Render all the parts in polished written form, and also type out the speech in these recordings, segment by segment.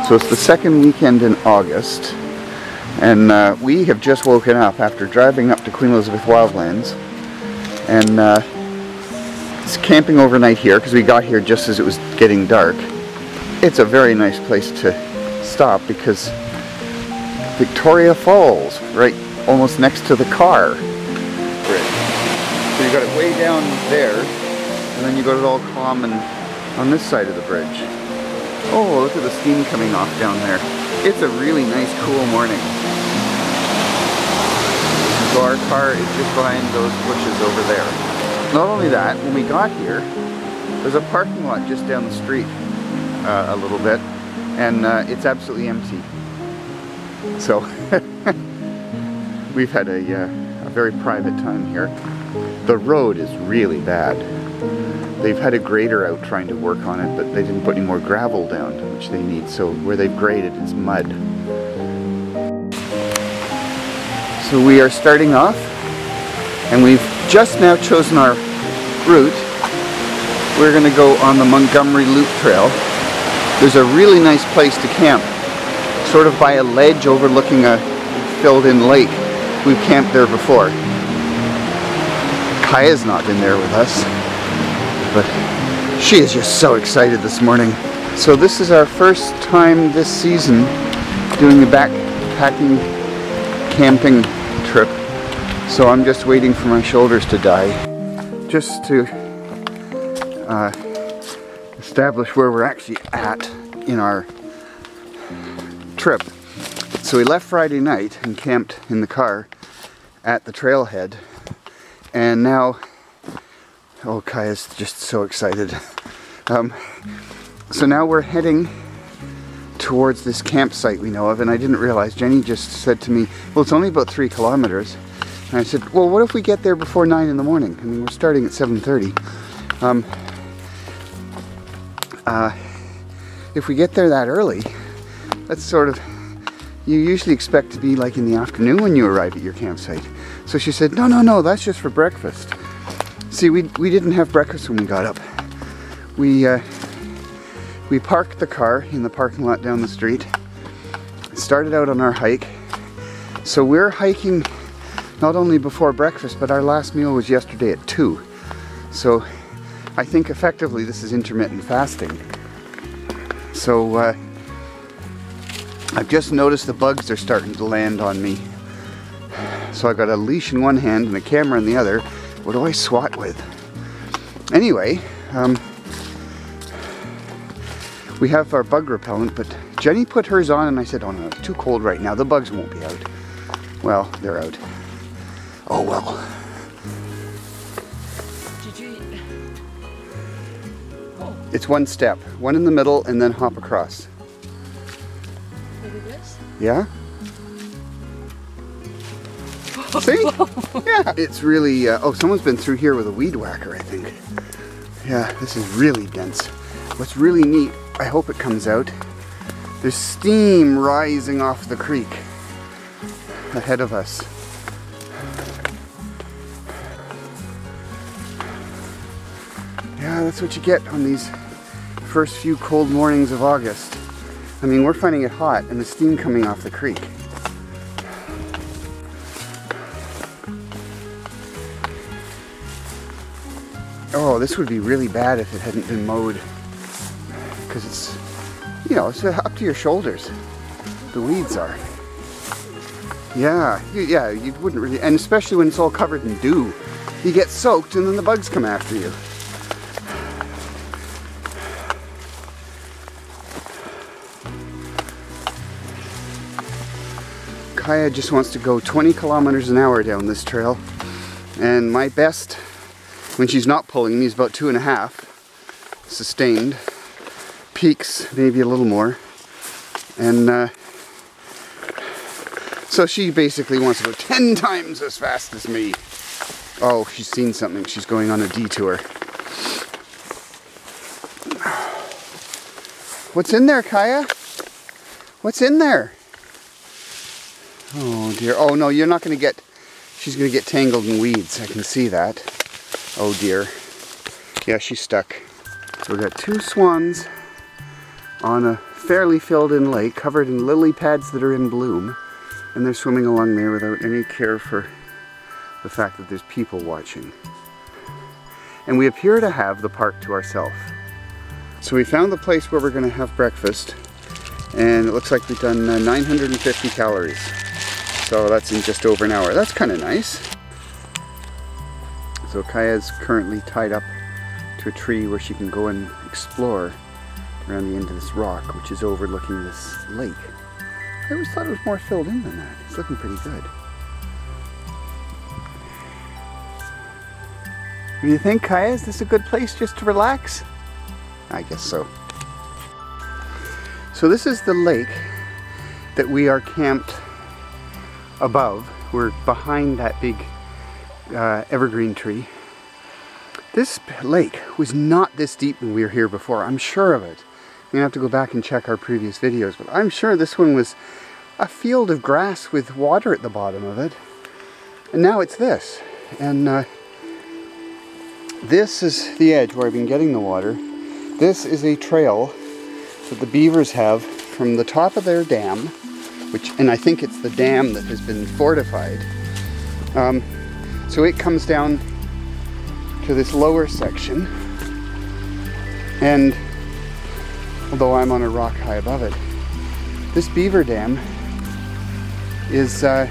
So it's the second weekend in August, and we have just woken up after driving up to Queen Elizabeth Wildlands, and it's camping overnight here because we got here just as it was getting dark. It's a very nice place to stop because Victoria Falls, right almost next to the car bridge. So you got it way down there, and then you got it all calm and on this side of the bridge. Oh, look at the steam coming off down there. It's a really nice, cool morning. So our car is just behind those bushes over there. Not only that, when we got here, there's a parking lot just down the street a little bit, and it's absolutely empty. So we've had a very private time here. The road is really bad. They've had a grader out trying to work on it, but they didn't put any more gravel down, which they need. So where they've graded, it's mud. So we are starting off, and we've just now chosen our route. We're going to go on the Montgomery Loop Trail. There's a really nice place to camp, sort of by a ledge overlooking a filled-in lake. We've camped there before. Kaya's not been there with us, but she is just so excited this morning. So this is our first time this season doing the backpacking camping trip. So I'm just waiting for my shoulders to die, just to establish where we're actually at in our trip. So we left Friday night and camped in the car at the trailhead, and now, oh, Kaya's just so excited. So now we're heading towards this campsite we know of, and I didn't realize, Jenny just said to me, well, it's only about 3 kilometers. And I said, well, what if we get there before 9 in the morning? I mean, we're starting at 7:30. If we get there that early, that's sort of, you usually expect to be like in the afternoon when you arrive at your campsite. So she said, no, that's just for breakfast. See, we didn't have breakfast when we got up. We parked the car in the parking lot down the street, started out on our hike. So we're hiking not only before breakfast, but our last meal was yesterday at 2. So I think effectively this is intermittent fasting. So I've just noticed the bugs are starting to land on me. So I got a leash in one hand and a camera in the other. What do I swat with? Anyway, we have our bug repellent, but Jenny put hers on and I said, oh no, it's too cold right now. The bugs won't be out. Well, they're out. Oh well. Did you eat? Oh. It's one step. One in the middle and then hop across. Maybe this? Yeah? See? Yeah. It's really, oh, someone's been through here with a weed whacker, I think. Yeah, this is really dense. What's really neat, I hope it comes out, there's steam rising off the creek ahead of us. Yeah, that's what you get on these first few cold mornings of August. I mean, we're finding it hot and the steam coming off the creek. Oh, this would be really bad if it hadn't been mowed, because it's, you know, it's up to your shoulders. The weeds are. Yeah, you wouldn't really, and especially when it's all covered in dew. You get soaked and then the bugs come after you. Kaya just wants to go 20 kilometers an hour down this trail, and my best when she's not pulling me is about 2.5 sustained. Peaks maybe a little more, and so she basically wants to go 10 times as fast as me. Oh, she's seen something. She's going on a detour. What's in there, Kaya? What's in there? Oh dear. Oh no, you're not going to get, she's going to get tangled in weeds. I can see that. Oh dear. Yeah, she's stuck. So we've got 2 swans, on a fairly filled in lake covered in lily pads that are in bloom, and they're swimming along there without any care for the fact that there's people watching. And we appear to have the park to ourselves. So we found the place where we're going to have breakfast, and it looks like we've done 950 calories. So that's in just over an hour. That's kind of nice. So Kaya's currently tied up to a tree where she can go and explore around the end of this rock, which is overlooking this lake. I always thought it was more filled in than that. It's looking pretty good. What do you think, Kaya? Is this a good place just to relax? I guess so. So this is the lake that we are camped above. We're behind that big evergreen tree. This lake was not this deep when we were here before. I'm sure of it. I'm gonna have to go back and check our previous videos, but I'm sure this one was a field of grass with water at the bottom of it. And now it's this. And this is the edge where I've been getting the water. This is a trail that the beavers have from the top of their dam, and I think it's the dam that has been fortified. So it comes down to this lower section, and although I'm on a rock high above it, this beaver dam is, I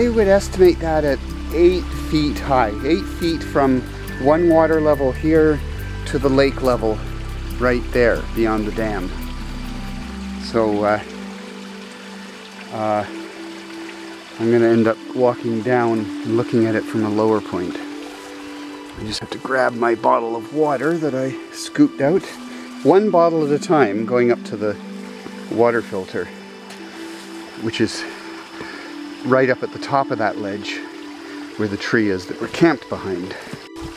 would estimate that at 8 feet high. 8 feet from one water level here to the lake level right there beyond the dam. So I'm going to end up walking down and looking at it from a lower point. I just have to grab my bottle of water that I scooped out, one bottle at a time, going up to the water filter, which is right up at the top of that ledge where the tree is that we're camped behind.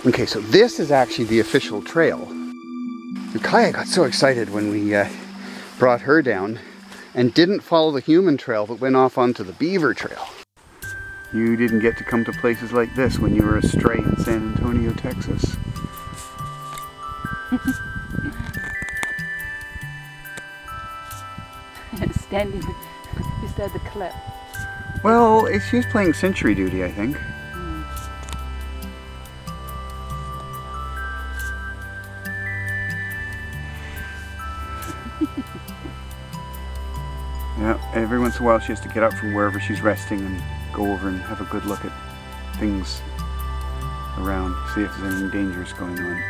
Okay, so this is actually the official trail. And Kaya got so excited when we brought her down and didn't follow the human trail but went off onto the beaver trail. You didn't get to come to places like this when you were astray in San Antonio, Texas. Standing beside the cliff. Well, she was playing sentry duty, I think. Yeah, every once in a while she has to get up from wherever she's resting and go over and have a good look at things around, see if there's anything dangerous going on.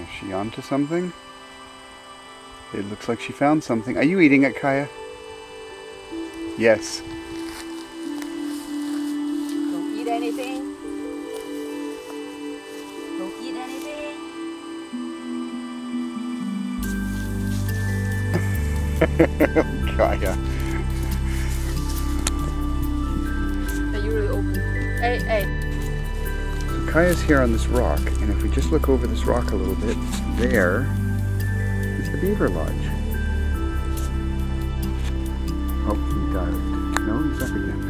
Is she onto something? It looks like she found something. Are you eating it, Kaya? Yes. Don't eat anything. Don't eat anything. Kaya. Are you really open? Hey, hey. Kaya's here on this rock, and if we just look over this rock a little bit, there is the beaver lodge. Oh, he dived. No, he's up again.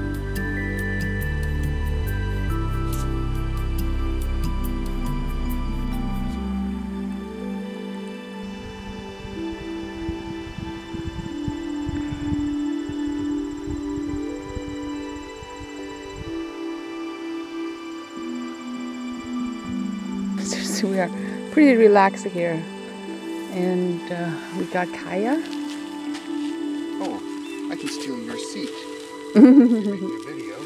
So we are pretty relaxed here, and we got Kaya. Oh, I can steal your seat. Making a video.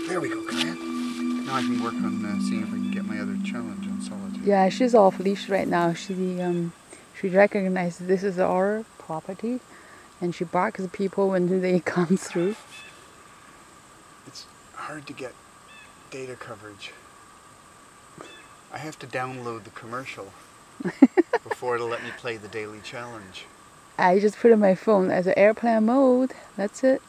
There we go, Kaya. Now I can work on seeing if I can get my other challenge on solitude. Yeah, she's off leash right now. She recognizes this is our property, and she barks at people when they come through. It's hard to get data coverage. I have to download the commercial before it'll let me play the daily challenge. I just put in my phone as an airplane mode. That's it.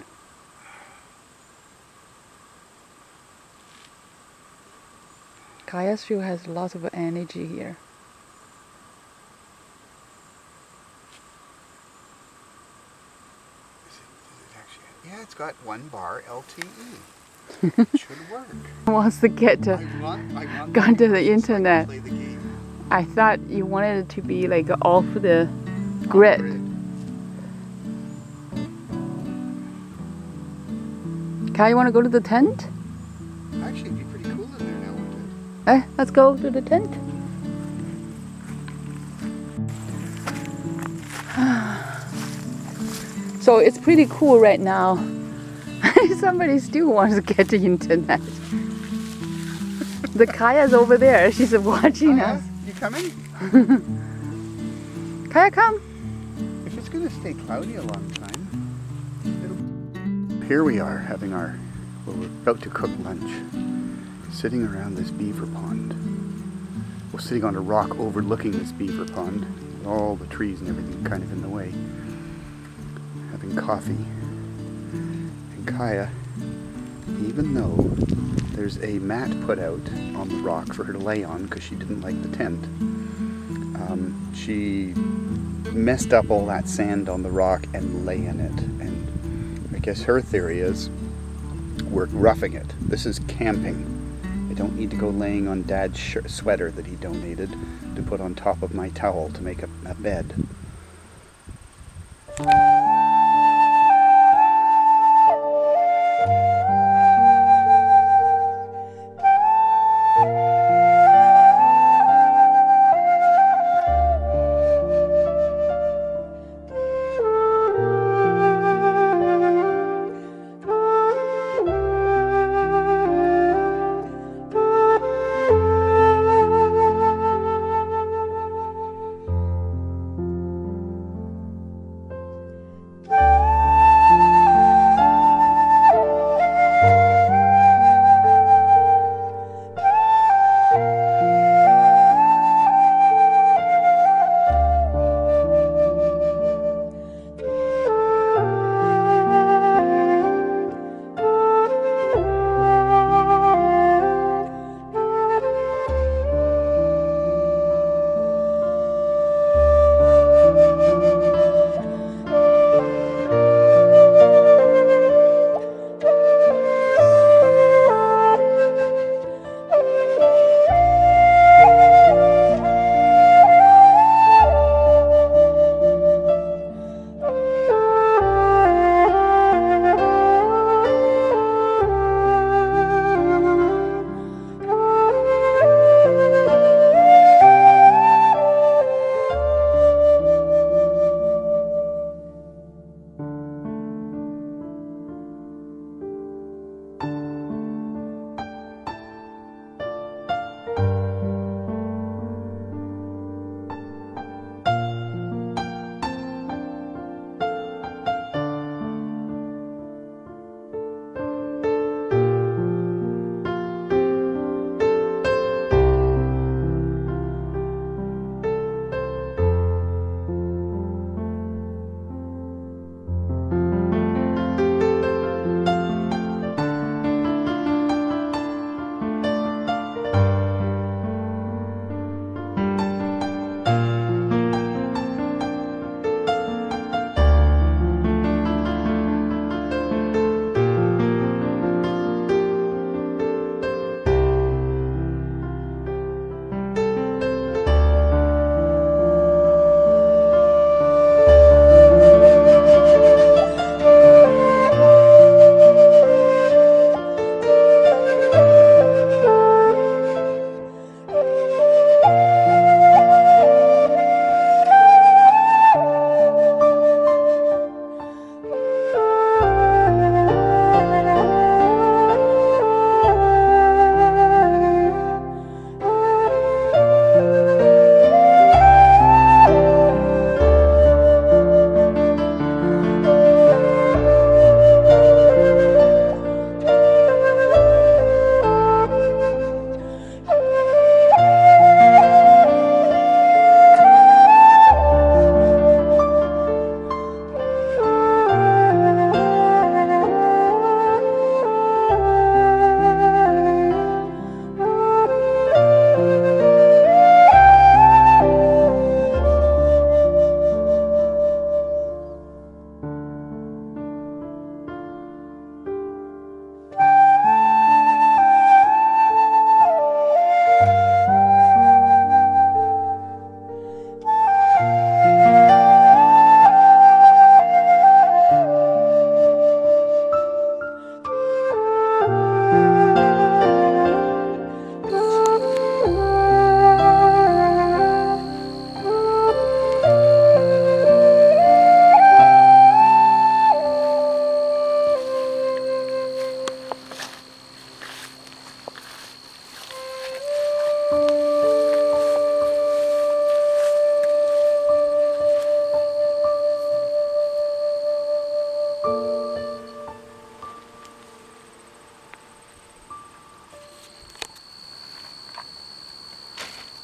Kaya's field has lots of energy here. Yeah, it's got 1 bar LTE. It should work. Wants to get to gone to the internet. Play the game. I thought you wanted it to be like off the grid. Kaya, you want to go to the tent? Actually, it'd be pretty cool in there now, wouldn't it? Let's go to the tent. So it's pretty cool right now. Somebody still wants to get the internet. The Kaya's over there. She's watching us. You coming? Kaya, come. If it's going to stay cloudy a long time, Here we are having our, well, we're about to cook lunch, sitting around this beaver pond. We're sitting on a rock overlooking this beaver pond, with all the trees and everything kind of in the way, having coffee. And Kaya, even though there's a mat put out on the rock for her to lay on because she didn't like the tent, she messed up all that sand on the rock and lay in it. And I guess her theory is we're roughing it. This is camping. I don't need to go laying on Dad's sweater that he donated to put on top of my towel to make a bed.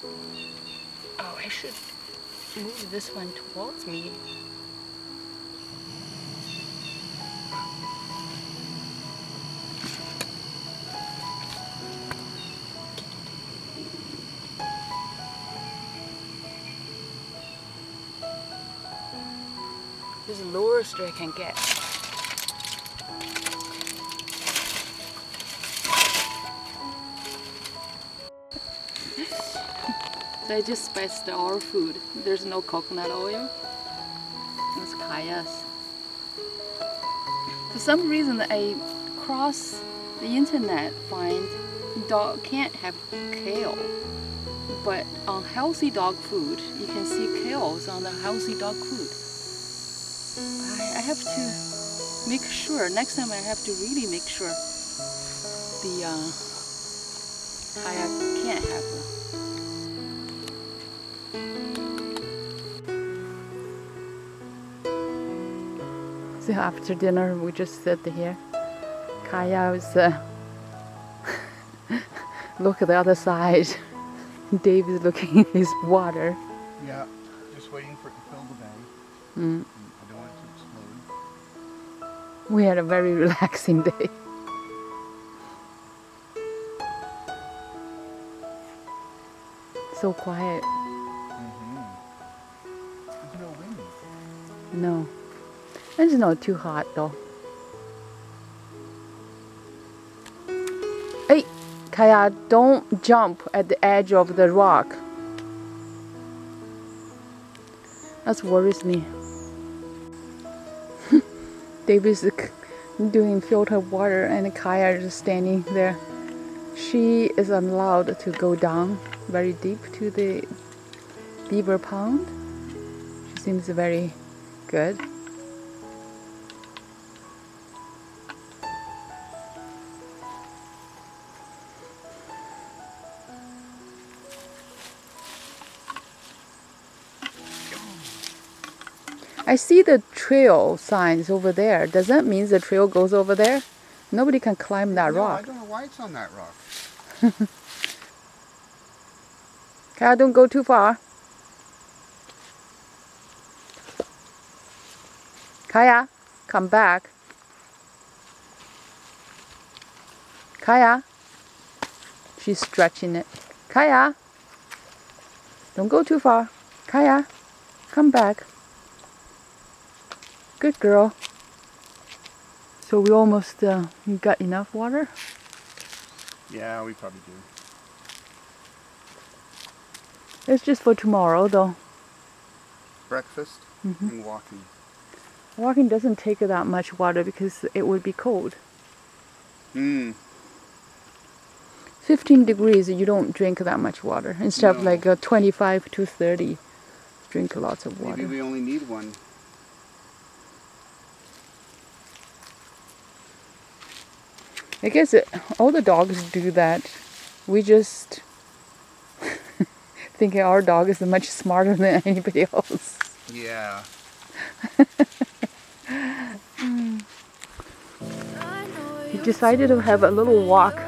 Oh, I should move this one towards me. This is the lowest I can get. So I just spiced our food. There's no coconut oil. It's Kaya's. For some reason I cross the internet find dog can't have kale. But on healthy dog food, you can see kales on the healthy dog food. I have to make sure, next time I have to really make sure the Kaya can't have them. So after dinner we just sit here. Kaya was look at the other side. Dave is looking at his water. Yeah, just waiting for it to fill the bag. Mm. I don't want it to explode. We had a very relaxing day. So quiet. There's no wind. No. It's not too hot though. Hey, Kaya, don't jump at the edge of the rock. That worries me. David's doing filtered water and Kaya is standing there. She is allowed to go down very deep to the beaver pond. She seems very good. I see the trail signs over there. Does that mean the trail goes over there? Nobody can climb that rock. I don't know why it's on that rock. Kaya, don't go too far. Kaya, come back. Kaya. She's stretching it. Kaya. Don't go too far. Kaya, come back. Good girl. So we almost got enough water? Yeah, we probably do. It's just for tomorrow though. Breakfast and walking. Walking doesn't take that much water because it would be cold. 15 degrees, you don't drink that much water. Instead of like 25 to 30, drink lots of water. Maybe we only need one. I guess all the dogs do that. We just thinking our dog is much smarter than anybody else. Yeah. We decided to have a little walk.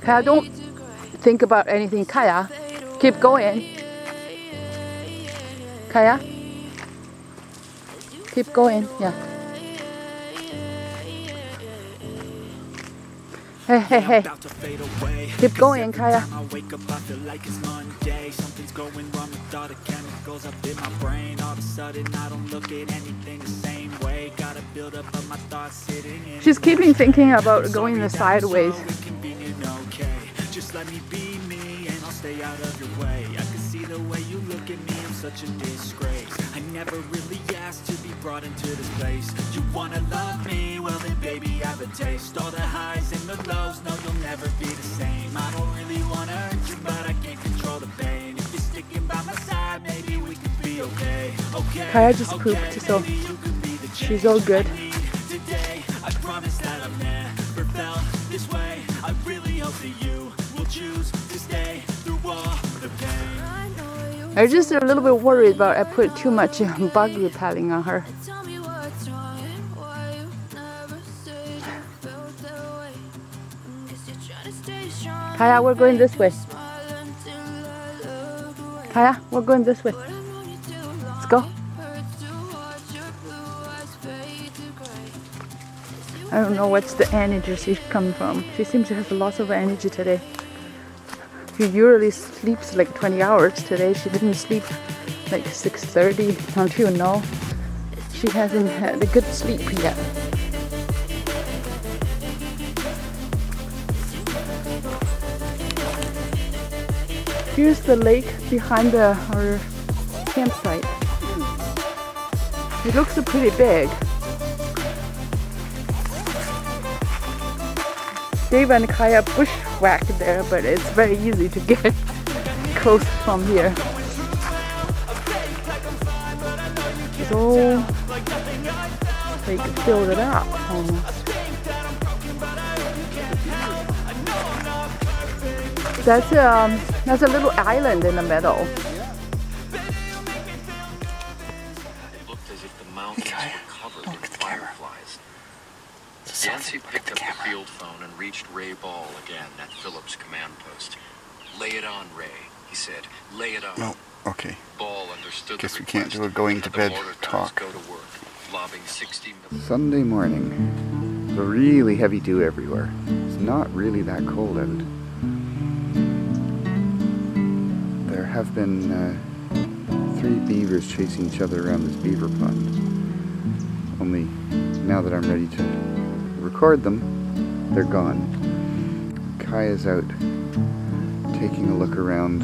Kaya, don't think about anything. Kaya, keep going. Kaya, keep going. Yeah. Hey. Keep going, Kaya. She's keeping thinking about going the sideways. Just let me be me and I'll stay out of your way. I can see the way you look at me, I'm such a disgrace. I never really asked to be brought into this place. You wanna love me? Well then baby have a taste. All the highs and the lows, no you'll never be the same. I don't really wanna hurt you but I can't control the pain. If you're sticking by my side, maybe we could be okay. Kaya just pooped, so she's all good. Today, I promise that I've never felt this way. I really hope that you will choose to stay through all the pain. I'm just a little bit worried about I put too much bug repelling on her. Kaya, we're going this way. Kaya, we're going this way. Let's go. I don't know what's the energy she's coming from. She seems to have lots of energy today. She usually sleeps like 20 hours. Today she didn't sleep like 6:30 until now. She hasn't had a good sleep yet. Here's the lake behind our campsite. It looks pretty big. Dave and Kaya bushwhacked there, but it's very easy to get close from here. It's all like filled it up almost. That's a little island in the middle. It looked as if the mountains were covered in fireflies. Yancy picked up the field phone and reached Ray Ball again at Phillips' command post. "Lay it on, Ray," he said. "Lay it on." No, okay. Ball understood. Guess the we can't do a request. going to The bed mortar guys talk. Go to work, lobbing 60 Sunday morning. It's a really heavy dew everywhere. It's not really that cold out. There have been 3 beavers chasing each other around this beaver pond. Only now that I'm ready to record them, they're gone. Kaya's out taking a look around,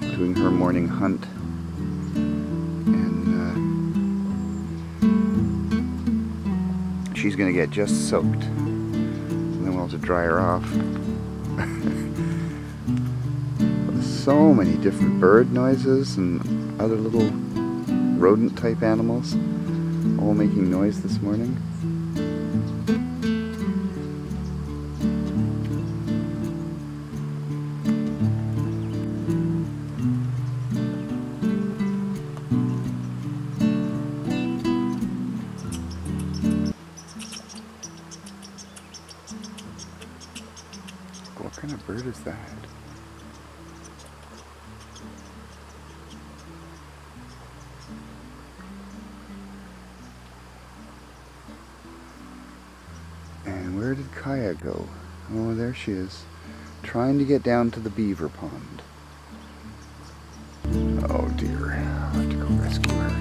doing her morning hunt, and she's gonna get just soaked, and then we'll have to dry her off. So many different bird noises and other little rodent type animals all making noise this morning. What kind of bird is that? And where did Kaya go? Oh, there she is, trying to get down to the beaver pond. Oh dear, I'll have to go rescue her.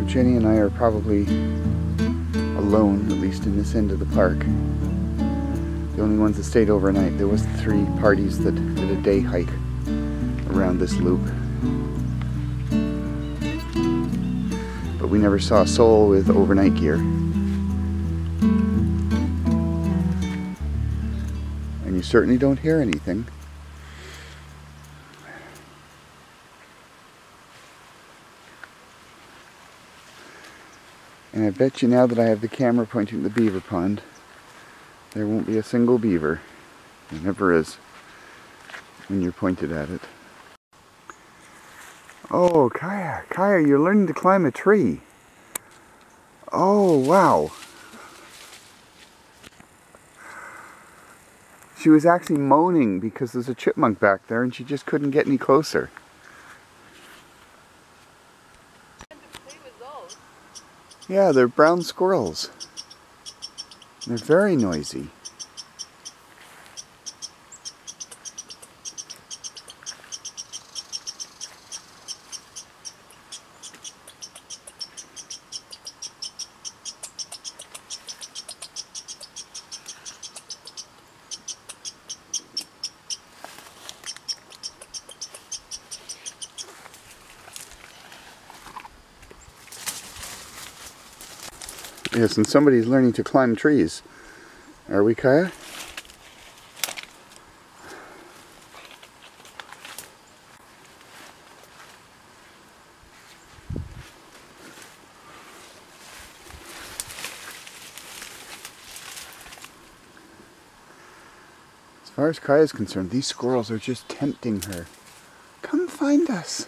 Jenny and I are probably alone, at least in this end of the park. The only ones that stayed overnight. There was 3 parties that did a day hike around this loop. But we never saw a soul with overnight gear. And you certainly don't hear anything. And I bet you now that I have the camera pointing at the beaver pond, there won't be a single beaver. There never is when you're pointed at it. Oh, Kaya, you're learning to climb a tree. Oh, wow. She was actually moaning because there's a chipmunk back there and she just couldn't get any closer. Yeah, they're brown squirrels. They're very noisy. Yes, and somebody's learning to climb trees. Are we, Kaya? As far as Kaya is concerned, these squirrels are just tempting her. Come find us.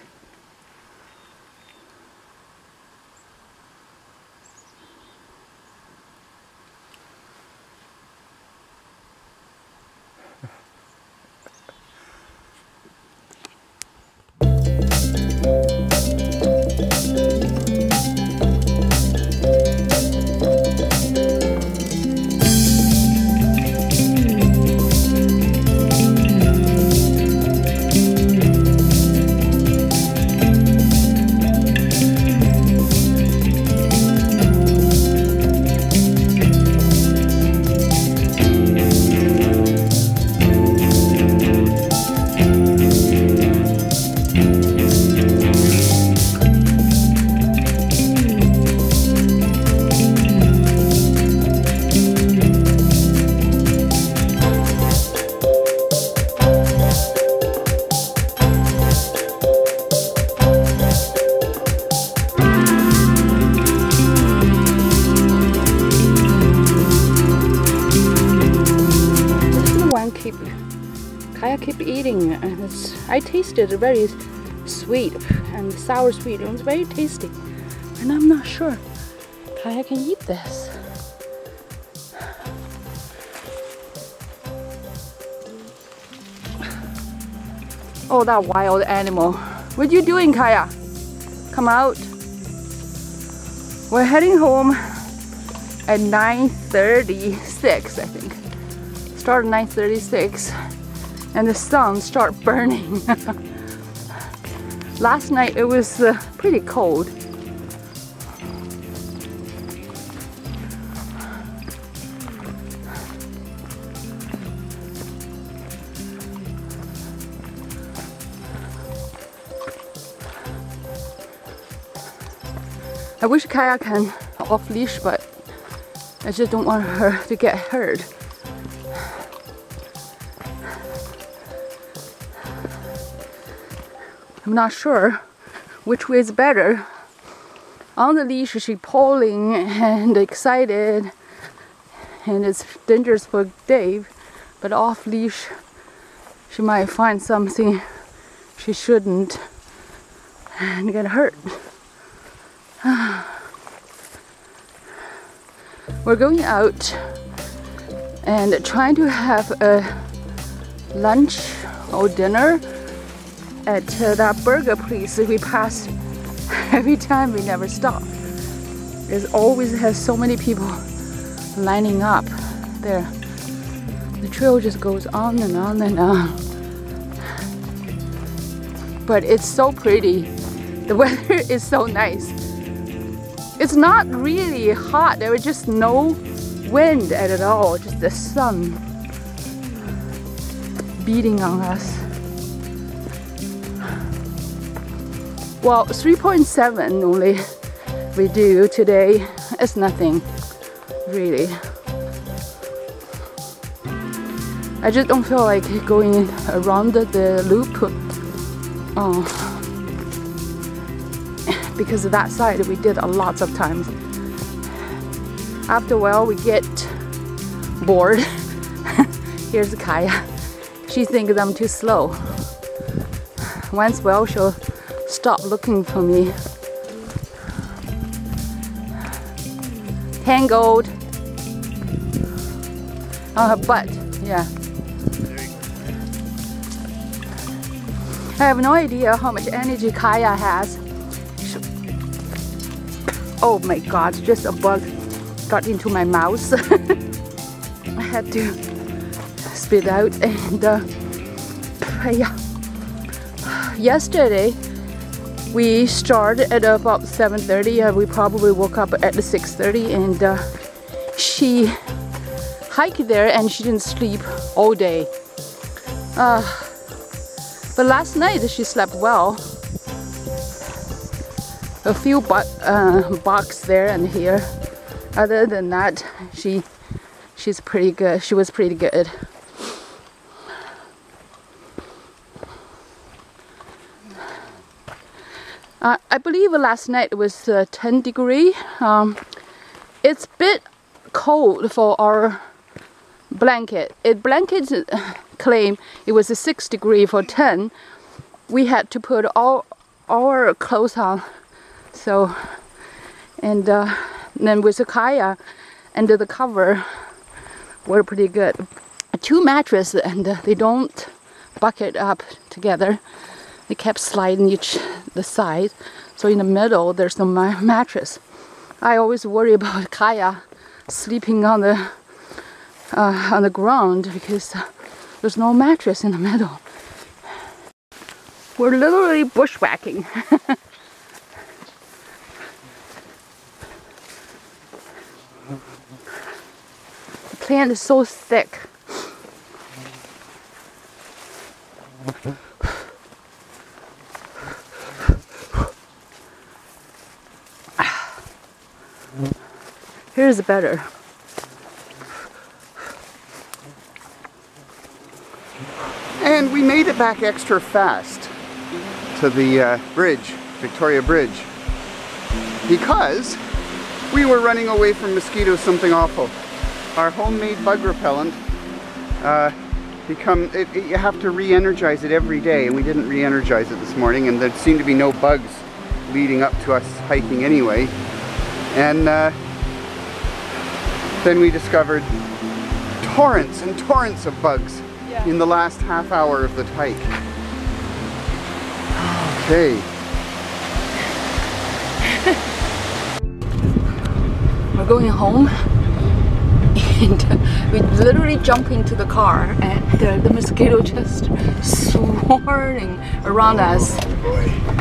Kaya keep eating, and I tasted very sweet and sour sweet. It was very tasty, and I'm not sure Kaya can eat this. Oh, that wild animal! What are you doing, Kaya? Come out. We're heading home at 9:36, I think. Start at 9:36. And the sun started burning. Last night it was pretty cold. I wish Kaya can off leash, but I just don't want her to get hurt. I'm not sure which way is better. On the leash, she's pulling and excited, and it's dangerous for Dave. But off leash, she might find something she shouldn't and get hurt. We're going out and trying to have a lunch or dinner at that burger place we pass every time. We never stop. There's always has so many people lining up there. The trail just goes on and on and on. But it's so pretty. The weather is so nice. It's not really hot. There was just no wind at all. Just the sun beating on us. Well, 3.7 only we do today. It's nothing, really. I just don't feel like going around the loop. Because of that side we did lots of times. After a while we get bored. Here's Kaya. She thinks I'm too slow. Once in a while she'll stop looking for me. Tangled on her butt, yeah. I have no idea how much energy Kaya has. Oh my god, just a bug got into my mouth. I had to spit out, and yeah. Yesterday we started at about 7:30. We probably woke up at 6:30, and she hiked there and she didn't sleep all day. But last night she slept well. A few bugs there and here, Other than that, she's pretty good. She was pretty good. I believe last night it was 10 degrees. It's a bit cold for our blanket. Blanket claim it was 6 degrees for 10. We had to put all our clothes on. So, and then with the Kaya under the cover, were pretty good. 2 mattresses, and they don't bucket up together. They kept sliding the side, so in the middle there's no mattress. I always worry about Kaya sleeping on the ground because there's no mattress in the middle. We're literally bushwhacking. The plant is so thick. Here's better. And we made it back extra fast to the bridge, Victoria Bridge, because we were running away from mosquitoes, something awful. Our homemade bug repellent, you have to re-energize it every day, and we didn't re-energize it this morning, and there seemed to be no bugs leading up to us hiking anyway. And then we discovered torrents and torrents of bugs in the last half hour of the hike. Okay. We're going home, and we literally jump into the car, and the mosquito just swarming around us.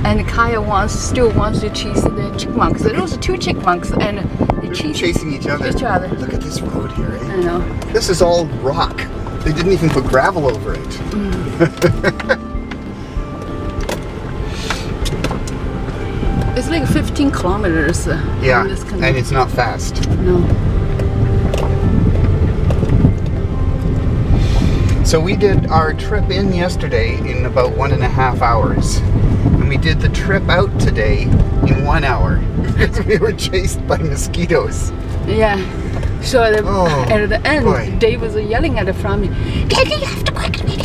And Kaya still wants to chase the chipmunks. There was 2 chipmunks, and they're chasing each other. Look at this road here, eh? I know. This is all rock. They didn't even put gravel over it. It's like 15 kilometers. Yeah, and it's not fast. No. So we did our trip in yesterday in about 1.5 hours. And we did the trip out today in 1 hour because we were chased by mosquitoes. Yeah. So at the end, Dave was yelling at it from me. Daddy, you have to quickly.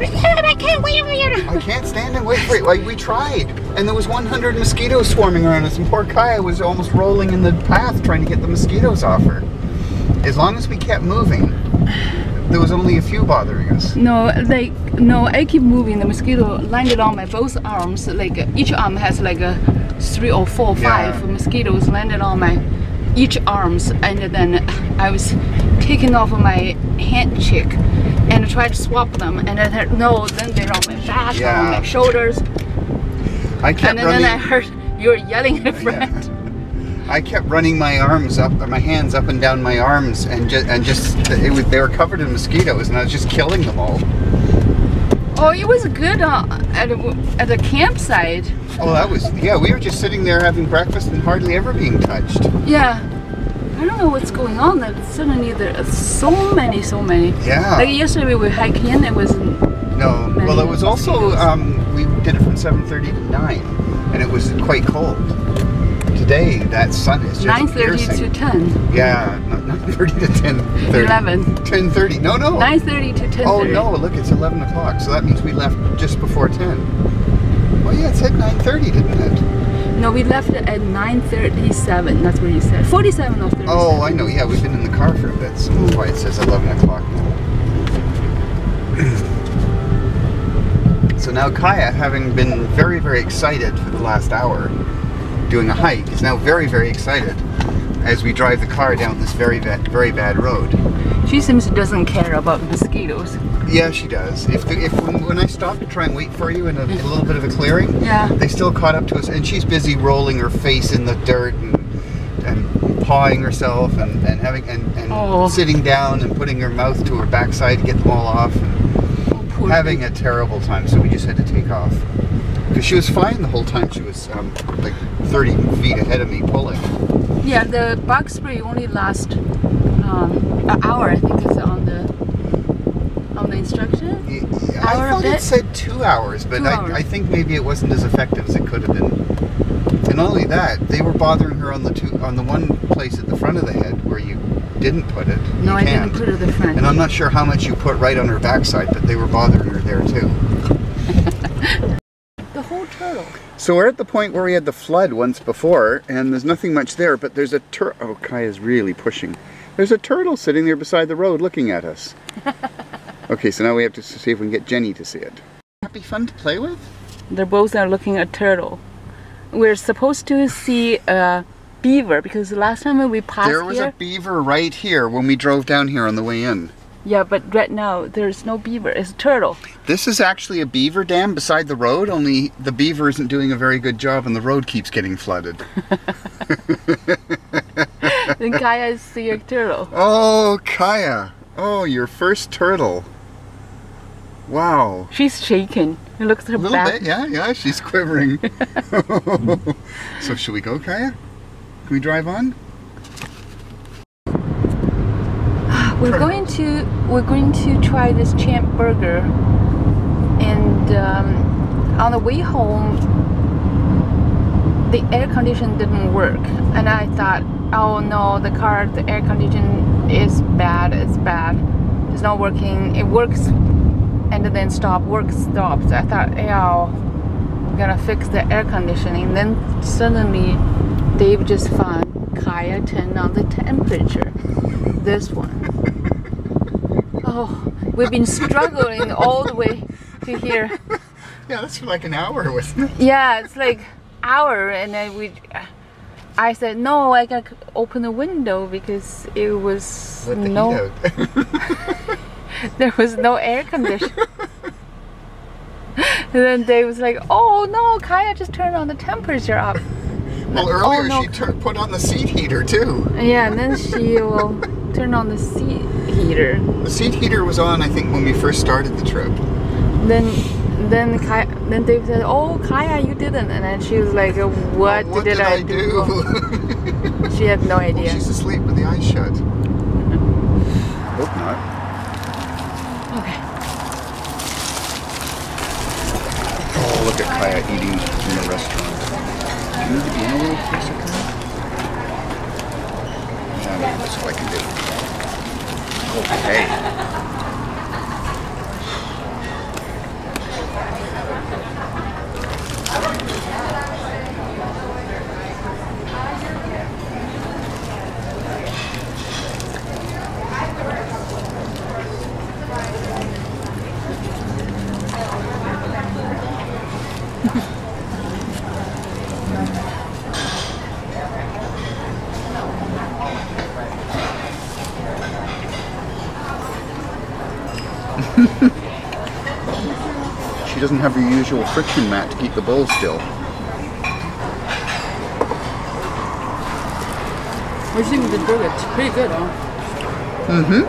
I can't wait for you. I can't stand and wait for it. Like, we tried, and there was 100 mosquitoes swarming around us, and poor Kaya was almost rolling in the path trying to get the mosquitoes off her. As long as we kept moving, there was only a few bothering us. No, I keep moving. The mosquito landed on my both arms. Like each arm has like 3 or 4 or 5 mosquitoes landed on my each arms, and then I was taking off my hand cheek and tried to swap them, and then then they're on my back, on my shoulders. I kept and then I heard you were yelling at a friend. Yeah. I kept running my arms up, or my hands up and down my arms, and they were covered in mosquitoes, and I was just killing them all. Oh, it was good at the campsite. Oh, that was, we were just sitting there having breakfast and hardly ever being touched. Yeah. I don't know what's going on. Suddenly there are so many. Yeah. Like yesterday we were hiking, it was no. Well, it was also we did it from 7:30 to 9, and it was quite cold. Today that sun is just 9:30 to 10. Yeah, 9:30 to 10:30. 11. 10:30. No. 9:30 to 10:30. Oh no! Look, it's 11 o'clock. So that means we left just before 10. Well, yeah, it said 9:30, didn't it? No, we left it at 9:37. That's what you said. 47 or 37. Oh, I know. Yeah, we've been in the car for a bit, so that's why it says 11 o'clock now. So now Kaya, having been very, very excited for the last hour doing a hike, is now very, very excited as we drive the car down this very bad road. She seems doesn't care about mosquitoes. Yeah, she does. When I stopped to try and wait for you in a little bit of a clearing, they still caught up to us, and she's busy rolling her face in the dirt and pawing herself and sitting down and putting her mouth to her backside to get them all off. Having a terrible time, so we just had to take off. Because she was fine the whole time. She was like 30 feet ahead of me pulling. Yeah, the bug spray only lasts an hour. I think it's on the instruction. Yeah, I thought it said 2 hours, but 2 hours. I think maybe it wasn't as effective as it could have been. And not only that, they were bothering her on the one place at the front of the head where you didn't put it. No, I didn't put it at the front. And I'm not sure how much you put right on her backside, but they were bothering her there too. The whole turtle. So we're at the point where we had the flood once before, and there's nothing much there, but there's a turtle. Oh, Kaya's really pushing. There's a turtle sitting there beside the road looking at us. Okay, so now we have to see if we can get Jenny to see it. That'd be fun to play with? They're both are looking at turtle. We're supposed to see a beaver because the last time when we passed there was here, a beaver right here when we drove down here on the way in. Yeah, but right now there's no beaver. It's a turtle. This is actually a beaver dam beside the road, only the beaver isn't doing a very good job and the road keeps getting flooded. Then Kaya is seeing a turtle. Oh, Kaya. Oh, your first turtle. Wow. She's shaking. It looks at her A little back. bit, yeah, she's quivering. So should we go, Kaya? Can we drive on? We're going to try this Champ burger, and on the way home, the air condition didn't work, and I thought, oh no, the air condition is bad. It's bad. It's not working. It works, and then stops. I thought, yeah, I'm gonna fix the air conditioning. Then suddenly, Dave just found Kaya turned on the temperature. This one. Oh, we've been struggling all the way to here. Yeah, that's for like an hour, wasn't it? Yeah, it's like hour, and then I said no, I gotta open the window because it was Let the heat out. there was no air conditioning. And then Dave was like, oh no, Kaya just turned on the temperature up. Well, earlier no. she put on the seat heater too. Yeah, and then she will turn on the seat heater. The seat heater was on, I think, when we first started the trip. Then Dave said, "Oh, Kaya, you didn't," and then she was like, "What, What did I do?" She had no idea. Well, she's asleep with the eyes shut. Hope not. Okay. Oh, look at Kaya eating in a restaurant. Do you need to be in a little piece of Kaya? Yeah, that's what I can do. Okay. She doesn't have her usual friction mat to keep the bowl still. What do you think of the burger? It's pretty good, huh? Mm-hmm.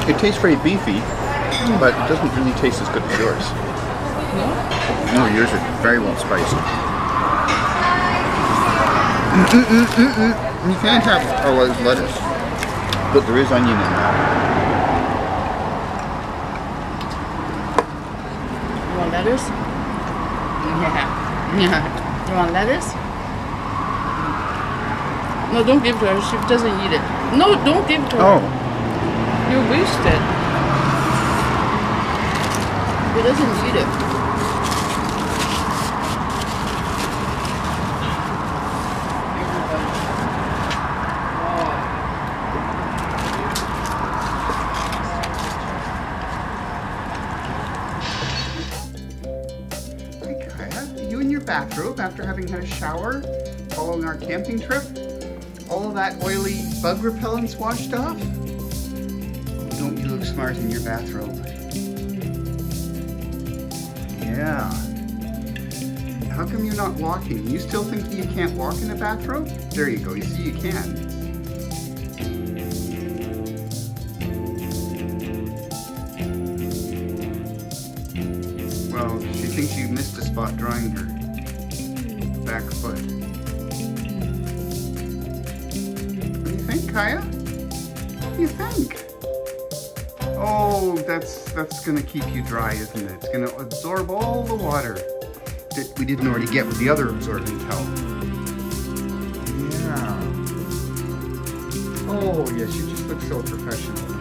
It tastes very beefy, but it doesn't really taste as good as yours. No, yours are very well spiced. You can't have a lot of lettuce, but there is onion in that. You want lettuce? Yeah. You want lettuce? No, don't give to her. She doesn't eat it. No, don't give to her. Oh. You waste it. He doesn't eat it. You in your bathrobe after having had a shower following our camping trip? All of that oily bug repellent's washed off? Don't you look smart in your bathrobe? Yeah. How come you're not walking? You still think you can't walk in a bathrobe? There you go, you see you can. Well, she thinks you missed a spot drawing her back foot. What do you think, Kaya? What do you think? Oh, that's gonna keep you dry, isn't it? It's gonna absorb all the water that we didn't already get with the other absorbent towel. Yeah. Oh, yes, you just look so professional.